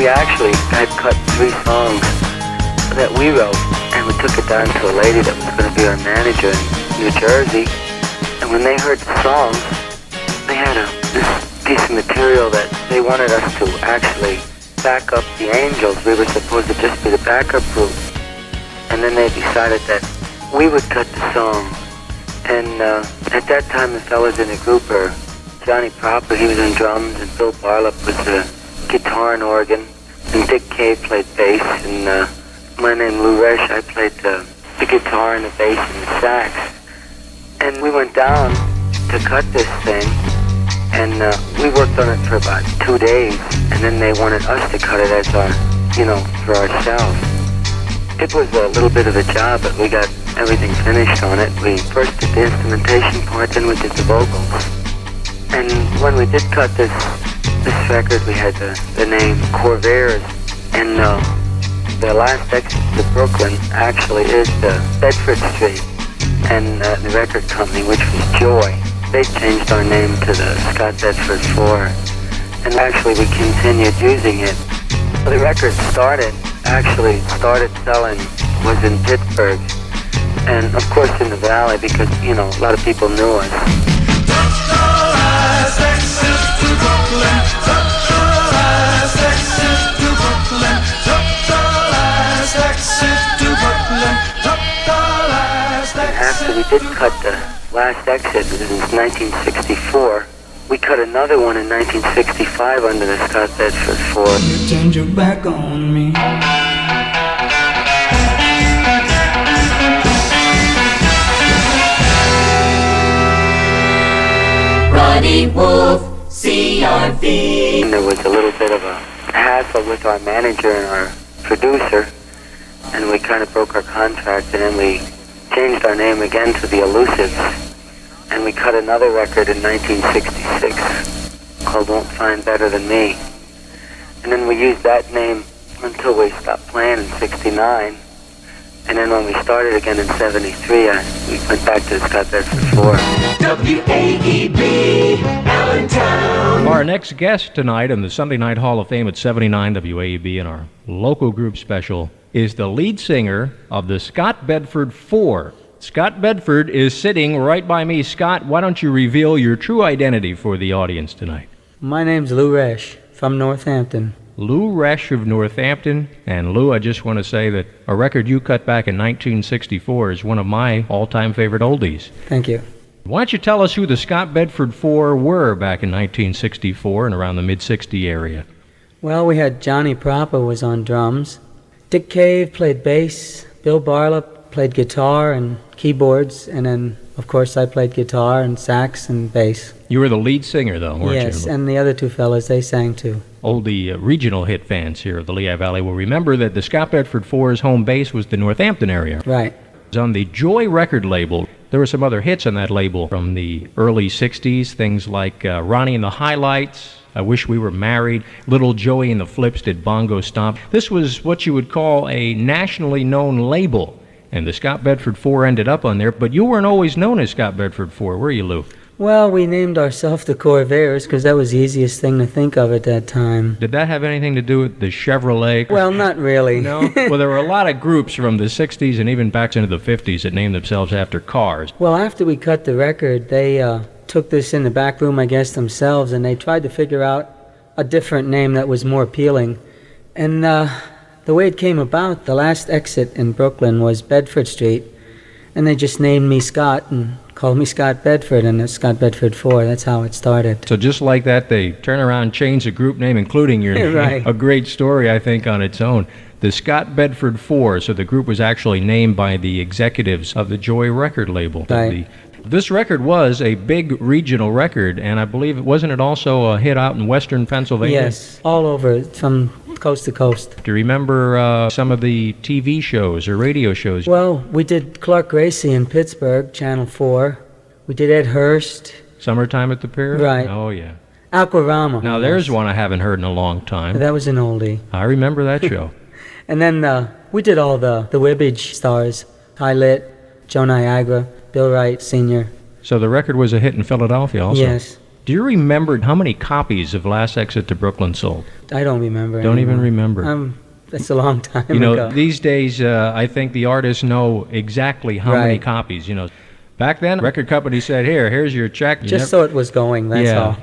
We actually had cut 3 songs that we wrote, and we took it down to a lady that was going to be our manager in New Jersey. And when they heard the songs, they had this piece of material that they wanted us to actually back up the Angels. We were supposed to just be the backup group. And then they decided that we would cut the song. And at that time, the fellas in the group were Johnny Proper, he was on drums, and Bill Barlop was the guitar and organ, and Dick Cave played bass, and my name Lou Resch, I played the guitar and the bass and the sax. And we went down to cut this thing, and we worked on it for about 2 days, and then they wanted us to cut it as our, for ourselves. It was a little bit of a job, but we got everything finished on it. We first did the instrumentation part, then we did the vocals. And when we did cut this record, we had the name Corvairs, and the last exit to Brooklyn actually is the Bedford Street, and the record company, which was Joy, they changed our name to the Scott Bedford Four, and actually we continued using it. The record started selling, was in Pittsburgh, and of course in the Valley, because, a lot of people knew us. After we did cut the last exit, it was 1964, we cut another one in 1965 under the Scott Bedford Four. You turned your back on me. Ronnie Wolf, CRV. And there was a little bit of a hassle with our manager and our producer, and we kind of broke our contract, and then we changed our name again to the Elusives, and we cut another record in 1966 called Won't Find Better Than Me. And then we used that name until we stopped playing in 69. And then when we started again in 73, we went back to the Scott Bedford Four. WAEB, Allentown. Our next guest tonight in the Sunday Night Hall of Fame at 79 WAEB in our local group special is the lead singer of the Scott Bedford Four. Scott Bedford is sitting right by me. Scott, why don't you reveal your true identity for the audience tonight? My name's Lou Resch from Northampton. Lou Resch of Northampton. And Lou, I just want to say that a record you cut back in 1964 is one of my all-time favorite oldies. Thank you. Why don't you tell us who the Scott Bedford Four were back in 1964 and around the mid-60 area? Well, we had Johnny Proper was on drums. Dick Cave played bass. Bill Barlop played guitar and keyboards. And then, of course, I played guitar and sax and bass. You were the lead singer, though, weren't you? Yes, and the other two fellas, they sang too. The regional hit fans here of the Lehigh Valley will remember that the Scott Bedford Four's home base was the Northampton area. Right. It was on the Joy record label. There were some other hits on that label from the early 60s, things like Ronnie and the Highlights, I Wish We Were Married, Little Joey and the Flips Did Bongo Stomp. This was what you would call a nationally known label, and the Scott Bedford Four ended up on there, but you weren't always known as Scott Bedford Four, were you, Lou? Well, we named ourselves the Corvairs because that was the easiest thing to think of at that time. Did that have anything to do with the Chevrolet? Well, not really. No? Well, there were a lot of groups from the 60s and even back into the 50s that named themselves after cars. Well, after we cut the record, they took this in the back room, I guess, themselves, and they tried to figure out a different name that was more appealing. And the way it came about, the last exit in Brooklyn was Bedford Street, and they just named me Scott and called me Scott Bedford, and it's Scott Bedford Four. That's how it started. So just like that, they turn around, change the group name, including your name. Right. A great story, I think, on its own. The Scott Bedford Four, so the group was actually named by the executives of the Joy record label. Right. This record was a big regional record, and I believe, wasn't it also a hit out in western Pennsylvania? Yes, all over, from coast to coast. Do you remember some of the TV shows or radio shows? Well, we did Clark Gracie in Pittsburgh, Channel 4. We did Ed Hurst. Summertime at the Pier? Right. Oh, yeah. Aquarama. Now, there's one I haven't heard in a long time. That was an oldie. I remember that show. And then we did all the Wibbage stars. Ty Litt, Joe Niagara, Bill Wright Sr. So the record was a hit in Philadelphia also? Yes. Do you remember how many copies of Last Exit to Brooklyn sold? I don't remember. Don't even anymore. remember. That's a long time You know, ago. these days, I think the artists know exactly how many Right. copies, you know. Back then, record company said, here's your check. Just so it was going, that's all.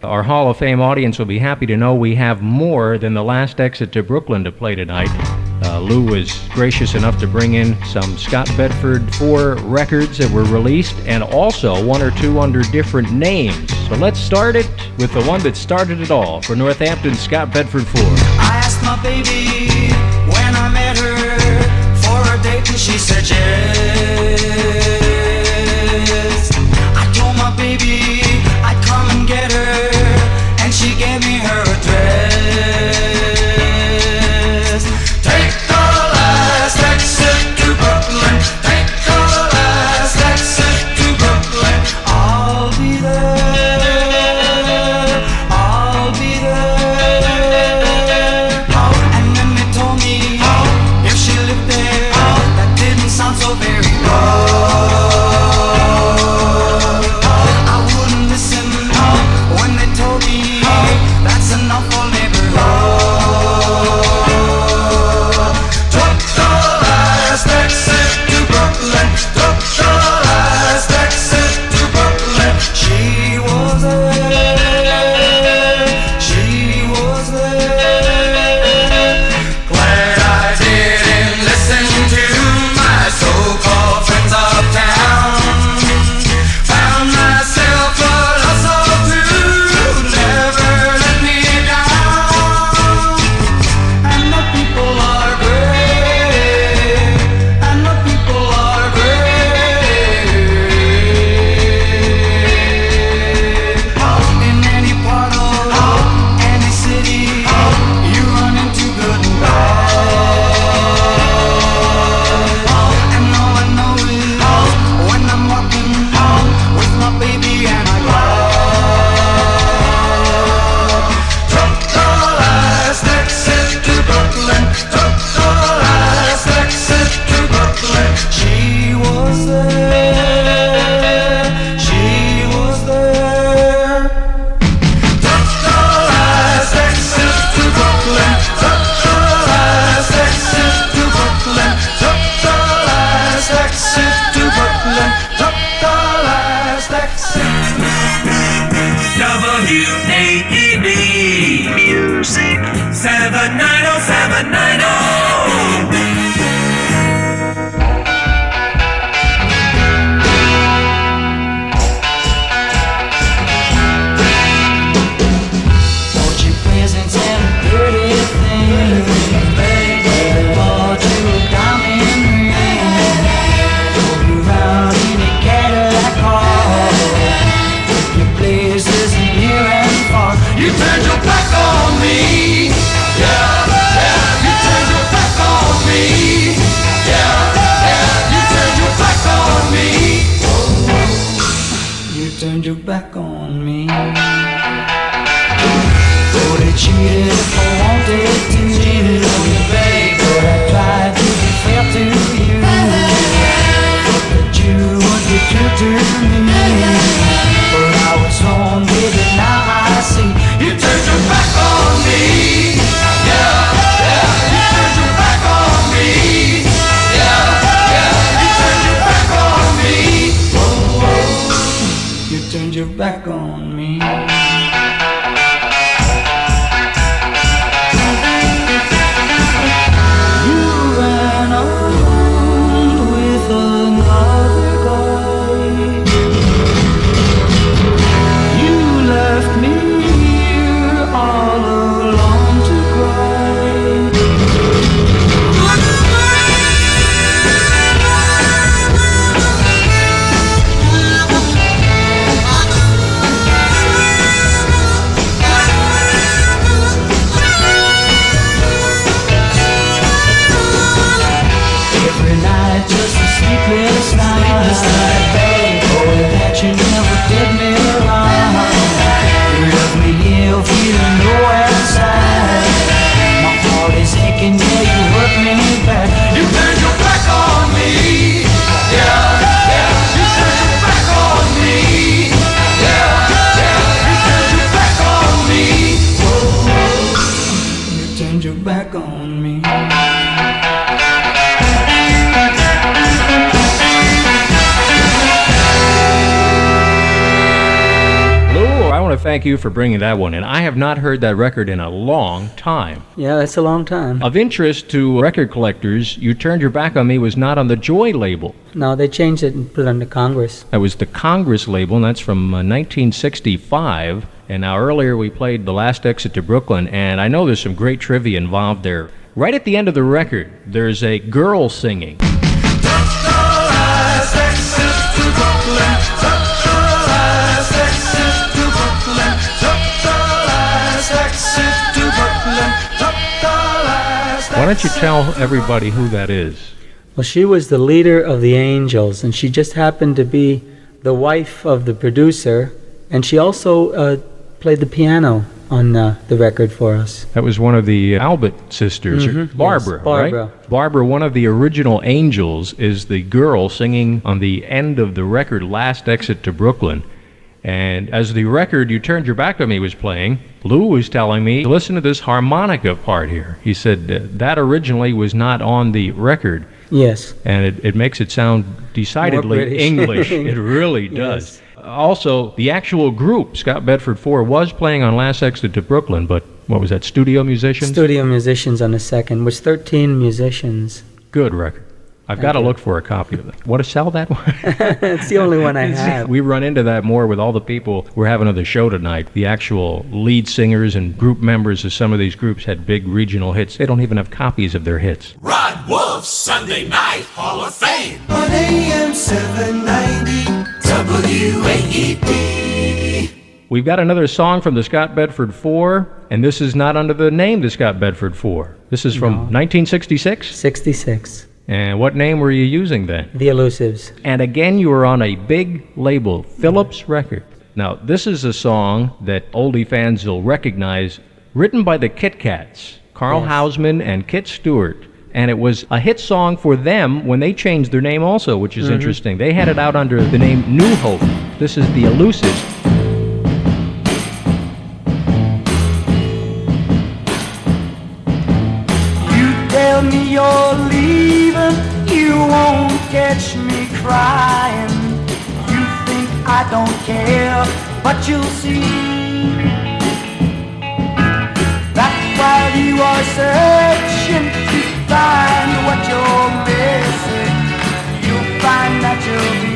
Our Hall of Fame audience will be happy to know we have more than the Last Exit to Brooklyn to play tonight. Lou was gracious enough to bring in some Scott Bedford Four records that were released, and also one or two under different names. So let's start it with the one that started it all for Northampton, Scott Bedford Four. I asked my baby when I met her for a date and she said yes. I told my baby I'd come and get her and she gave me her address. Take the last exit to Brooklyn. Take the last exit to Brooklyn. I'll be there. I'll be there. And then they told me if she lived there, that didn't sound so very rough. I wouldn't listen when they told me that's enough for neighborhood. Took the last exit to Brooklyn. Took the last exit to Brooklyn. She was there. She was there. Glad I didn't listen to my so-called friends uptown. Found myself a lost soul who never let me down. And the people are great. And the people are great. In any part of any city, you run into good and bad. And all I know is when I'm walking with my baby and my glad. Took the last exit to Brooklyn. Took the last exit to Brooklyn. She was there. She was there. Took the last exit to Brooklyn. Took the last exit to Brooklyn. Took the last exit to Brooklyn. Took the last exit. WAEB Music 790-790. Bought you presents and pretty things. Bought you a diamond ring. Drove you around in a Cadillac car. Took you places near and far. You turned your back on me. Yeah, yeah. You turned your back on me. Yeah, yeah. You turned your back on me. You turned your back on me. Would have cheated if I wanted to. Cheated on you, babe. But I tried to be fair to you. But you would be true to me. But I was wrong, baby, now I see. You turned your back thank you for bringing that one in. I have not heard that record in a long time. Yeah, that's a long time. Of interest to record collectors, You Turned Your Back on Me was not on the Joy label. No, they changed it and put it on the Congress. That was the Congress label, and that's from 1965. And now earlier we played The Last Exit to Brooklyn, and I know there's some great trivia involved there. Right at the end of the record, there's a girl singing. Why don't you tell everybody who that is? Well, she was the leader of the Angels, and she just happened to be the wife of the producer, and she also played the piano on the record for us. That was one of the Albert sisters, Barbara, yes, Barbara. Right? Barbara, one of the original Angels, is the girl singing on the end of the record, Last Exit to Brooklyn. And as the record You Turned Your Back on Me was playing, Lou was telling me, listen to this harmonica part here. He said that originally was not on the record. Yes. And it makes it sound decidedly English. It really does. Yes. Also, the actual group, Scott Bedford Four, was playing on Last Exit to Brooklyn, but what was that, studio musicians? Studio musicians on the second, was 13 musicians. Good record. I've got to look for a copy of that. Want to sell that one? It's the only one I have. We run into that more with all the people we're having on the show tonight. The actual lead singers and group members of some of these groups had big regional hits. They don't even have copies of their hits. Rod Wolf's Sunday Night Hall of Fame. On AM 790 WAEB. We've got another song from the Scott Bedford Four, and this is not under the name the Scott Bedford Four. This is from 1966? 66. And what name were you using then? The Elusives. And again, you were on a big label, Phillips Record. Now, this is a song that oldie fans will recognize, written by the Kit Kats, Carl Hausman and Kit Stewart. And it was a hit song for them when they changed their name also, which is interesting. They had it out under the name New Hope. This is The Elusives. Tell me you're leaving, you won't catch me crying. You think I don't care, but you'll see. That's why you are searching to find what you're missing. You'll find that you'll be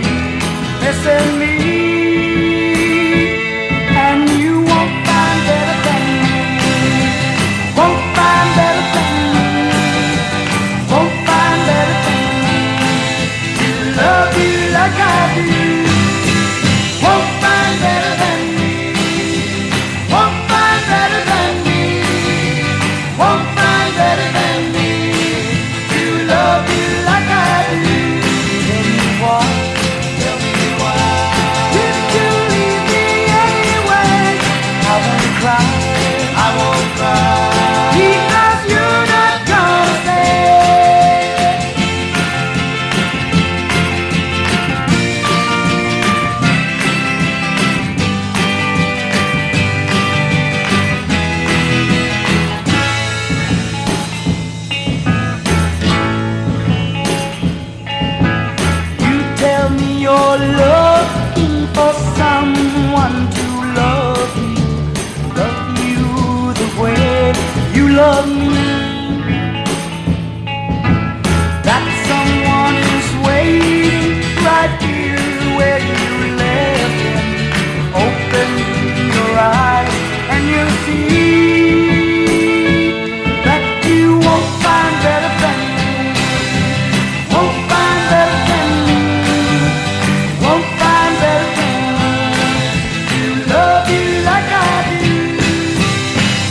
missing me. And you won't find better than me. Won't find better than me. Won't find better than me to love you like I do. Won't find better than me. Won't find better than me. Won't find better than me to love you like I do. Tell me why, tell me why. Did you leave me anyway? I won't cry, I won't cry. Because you're not gonna stay. Tell me you're looking for someone to love you the way you love me. That someone is waiting right here where you left him. Open your eyes and you'll see that you won't find better than me. Won't find better than me. Won't find better than me to love you like I do.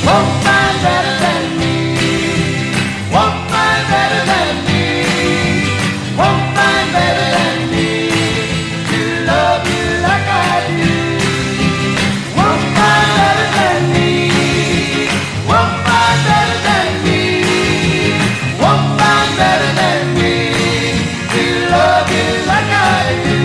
Won't find better than me. Won't find better than me. Won't find better than me to love you like I do. Won't find better than me. Won't find better than me. Won't find better than me to love you like I do.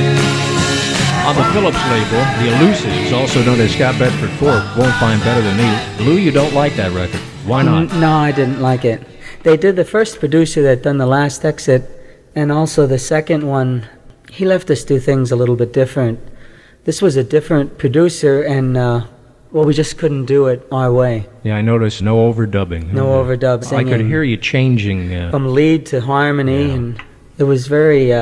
On the Phillips label, The Elusives, also known as Scott Bedford Four, Won't Find Better Than Me. Lou, you don't like that record. Why not? No, I didn't like it. They did the first producer that done The Last Exit, and also the second one. He left us do things a little bit different. This was a different producer, and Well, we just couldn't do it our way. Yeah, I noticed no overdubbing. No overdub I could singing. hear you changing. From lead to harmony, Yeah. and it was very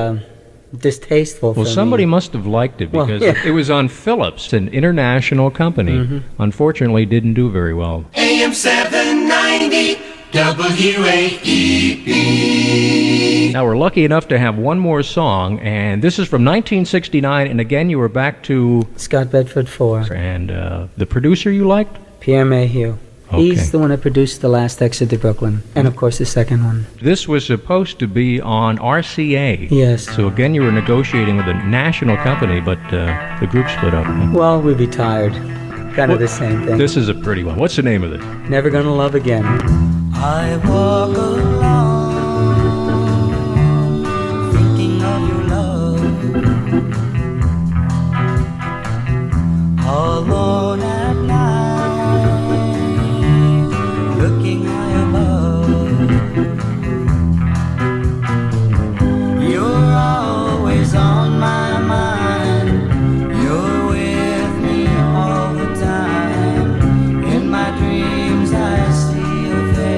distasteful for Well, somebody me. must have liked it Well, because yeah. it was on Philips, an international company. Unfortunately, didn't do very well. AM 790 WAEB. Now, we're lucky enough to have one more song, and this is from 1969, and again, you were back to, Scott Bedford Four, and the producer you liked? Pierre Mayhew. Okay. He's the one that produced the last Exit to Brooklyn, and of course the second one. This was supposed to be on RCA. Yes. So again, you were negotiating with a national company, but the group split up. Well, we'd be tired. Kind of the same thing. This is a pretty one. What's the name of it? Never Gonna Love Again. I walk alone, thinking of your love, alone at night, looking high above. You're always on my mind, you're with me all the time. In my dreams I see your face.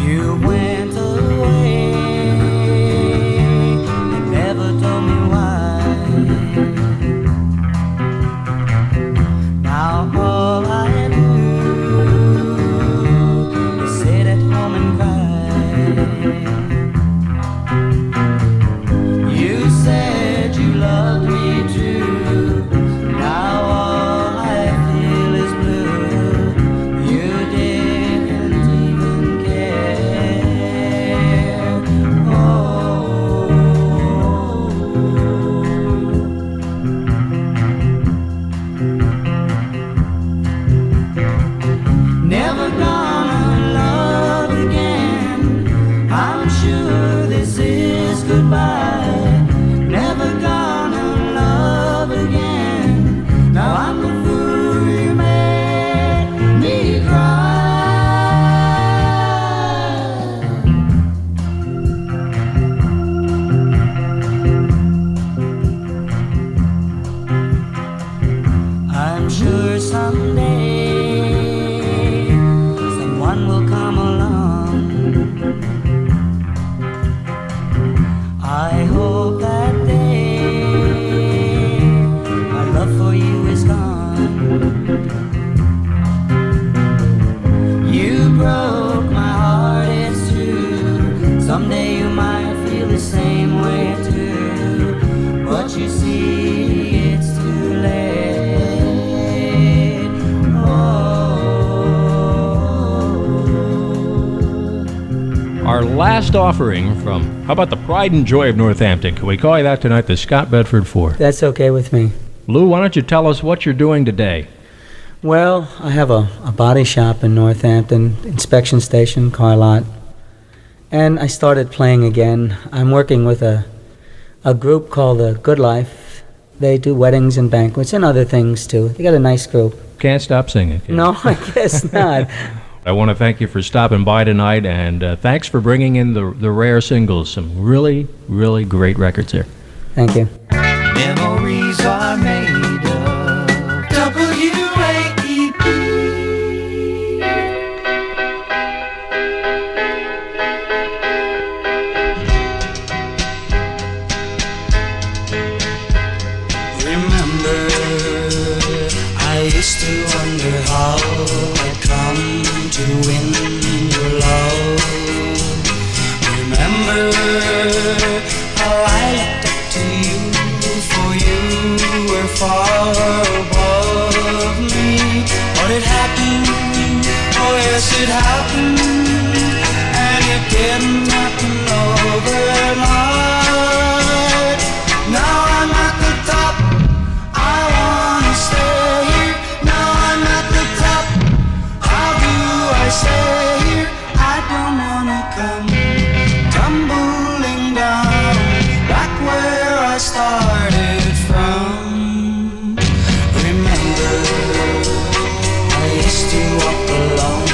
You went away and never told me why. Now all I do is sit at home and cry. You said you loved me true. Now all I feel is blue. You didn't even care. Oh, never gonna love again. I'm sure this is goodbye. Never gonna love again. Now I'm the fool you made me cry. I'm sure someday someone will come along. I hope that day my love for you is gone. You broke my heart, it's true. Someday you might feel the same way too. But you see, it's too late. Our last offering from, how about the pride and joy of Northampton? Can we call you that tonight, the Scott Bedford Four? That's okay with me. Lou, why don't you tell us what you're doing today? Well, I have a body shop in Northampton, inspection station, car lot. And I started playing again. I'm working with a group called The Good Life. They do weddings and banquets and other things too. They got a nice group. Can't stop singing. can you? No, I guess not. I want to thank you for stopping by tonight, and thanks for bringing in the rare singles. Some really, really great records here. Thank you. Memories are made of WAEB. Remember, I used to wonder how I'd come to win your love. Remember how I looked up to you, for you were far above me. But it happened, oh yes it happened, and it didn't happen overnight. Now I'm at the top, I wanna stay here. Now I'm at the top, how do I stay here? I don't wanna come tumbling down back where I started from. Remember, I used to walk alone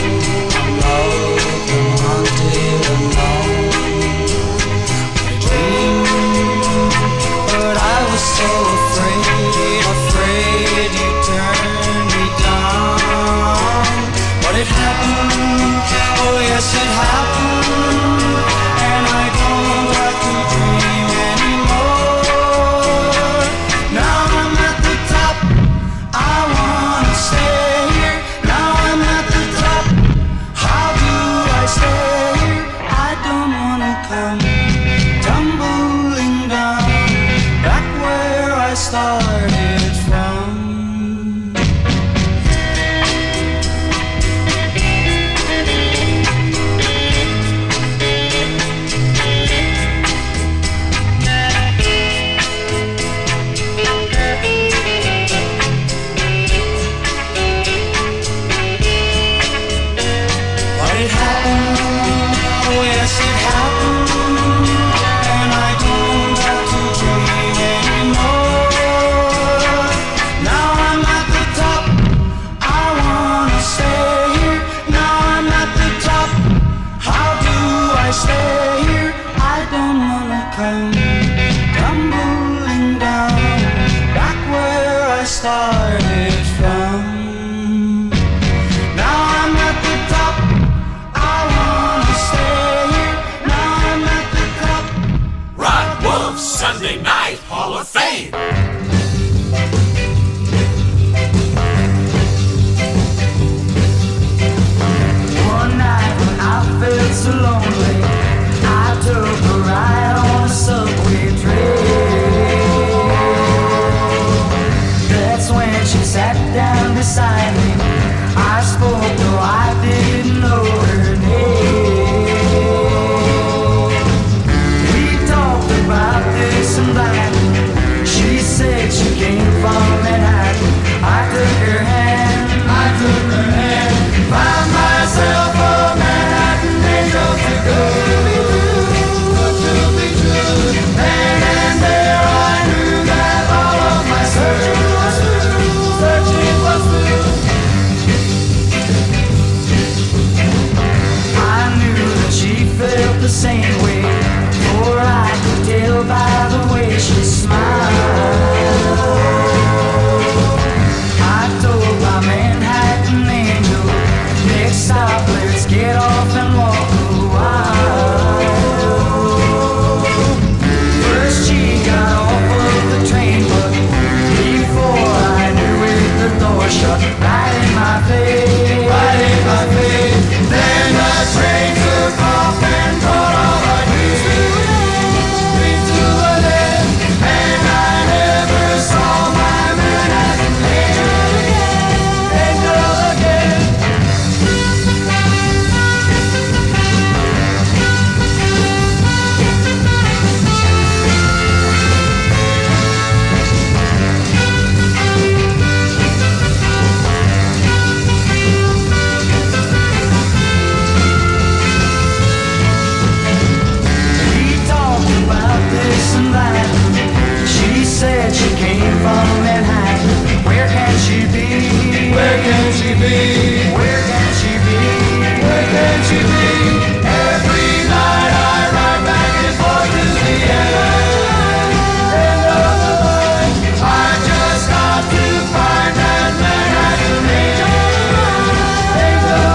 come tumbling down back where I started from. Now I'm at the top, I wanna stay here. Now I'm at the top. Rod Wolf Sunday Night Hall of Fame. One night when I felt so lonely, I took a ride on a subway train. That's when she sat down beside me. I spoke though I didn't know her name. We talked about this and that. She said she came from Manhattan. I took her hand, found myself a Manhattan angel to go. Then and there I knew that all of my searching was through. I knew that she felt the same way, for I could tell by the way she smiled. I told my Manhattan angel, next stop, let's get off and walk a while. First she got off of the train, but before I knew it, the door shut right in my face. Then the train took off and brought all I used to an end, and I never saw my Manhattan angel again. We talked about this and that. She said she came from Manhattan. Where can she be? Where can she be? Where can she be? Where can she be? Every night I ride back and forth to the end of the line. I just got to find that Manhattan angel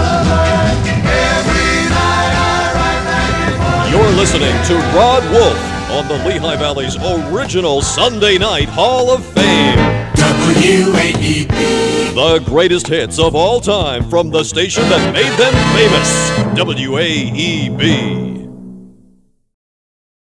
of mine. Every night I ride back and forth. You're listening to Rod Wolf on the Lehigh Valley's original Sunday Night Hall of Fame. WAEB. The greatest hits of all time from the station that made them famous. WAEB.